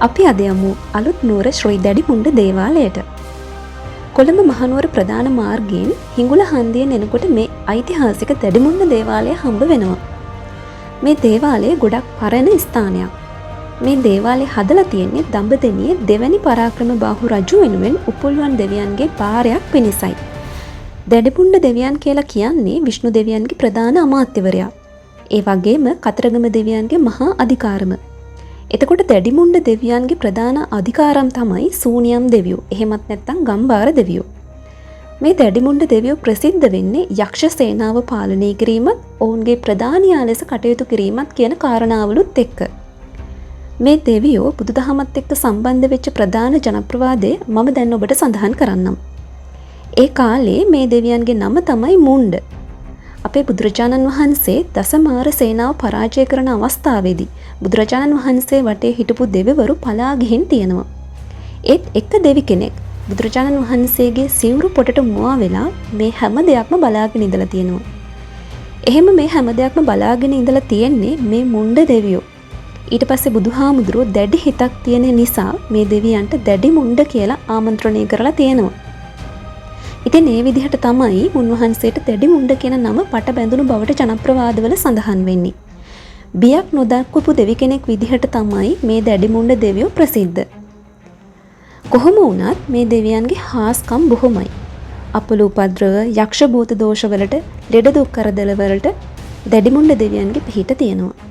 අපි අද යමු අලුත් නුවර ශ්‍රී දැඩිමුණ්ඩ දේවාලයට. කොළඹ මහනුවර ප්‍රධාන මාර්ගයෙන් හිඟුල හන්දියෙන් එනකොට මේ ඓතිහාසික දැඩිමුණ්ඩ දේවාලය හම්බ වෙනවා. මේ දේවාලය ගොඩක් පරණ ස්ථානයක්. මේ දේවාලය හදලා තියෙන්නේ දඹදෙණියේ දෙවැනි පරාක්‍රමබාහු රජු වෙනුවෙන් උපුල්වන් දෙවියන්ගේ පාරයක් පිණිසයි. දැඩිමුණ්ඩ දෙවියන් කියලා කියන්නේ විෂ්ණු දෙවියන්ගේ ප්‍රධාන අමාත්‍යවරයා. ඒ වගේම කතරගම දෙවියන්ගේ මහා අධිකාරම. එතකොට දැඩිමුණ්ඩ දෙවියන්ගේ ප්‍රධාන අධිකාරම් තමයි සූනියම් දෙවියෝ. එහෙමත් නැත්නම් ගම්බාර දෙවියෝ. මේ දැඩිමුණ්ඩ දෙවියෝ ප්‍රසිද්ධ වෙන්නේ යක්ෂ සේනාව පාලනය කිරීමත් ඔවුන්ගේ ප්‍රධානියා ලෙස කටයුතු කිරීමත් කියන කාරණාවලුත් එක්ක. මේ දෙවියෝ බුදුදහමත් එක්ක සම්බන්ධ වෙච්ච ප්‍රධාන ජනප්‍රවාදය මම දැන් ඔබට සඳහන් කරන්නම්. ඒ කාලේ මේ දෙවියන්ගේ නම තමයි මුණ්ඩ. අපේ බුදුරජාණන් වහන්සේ දසමාර සේනාව පරාජය කරන අවස්ථාවේදී බුදුරජාණන් වහන්සේ වටේ හිටපු දෙවිවරු පලා ගිහින් තියෙනවා. ඒත් එක දෙවි කෙනෙක් බුදුරජාණන් වහන්සේගේ සිවුරු පොටට මුවා වෙලා මේ හැම දෙයක්ම බලාගෙන ඉඳලා තියෙනවා. එහෙම මේ හැම දෙයක්ම බලාගෙන ඉඳලා තියෙන්නේ මේ මුණ්ඩ දෙවියෝ. ඊට පස්සේ බුදුහාමුදුරුවෝ දැඩි හිතක් තියෙන නිසා මේ දෙවියන්ට දැඩි මුණ්ඩ කියලා ආමන්ත්‍රණය කරලා තියෙනවා. ඉතින් මේ විදිහට තමයි මුන්වහන්සේට දැඩිමුණ්ඩ කියන නම පට බැඳුණු බවට ජනප්‍රවාදවල සඳහන් වෙන්නේ. බියක් නොදක්වපු දෙවි කෙනෙක් විදිහට තමයි මේ දැඩිමුණ්ඩ දෙවියෝ ප්‍රසිද්ධ. කොහොම වුණත් මේ දෙවියන්ගේ හාස්කම් බොහොමයි. අපල උපද්‍රව, යක්ෂ භූත දෝෂවලට, ලෙඩ දුක් කරදර වලට දැඩිමුණ්ඩ දෙවියන්ගේ පිහිට තියෙනවා.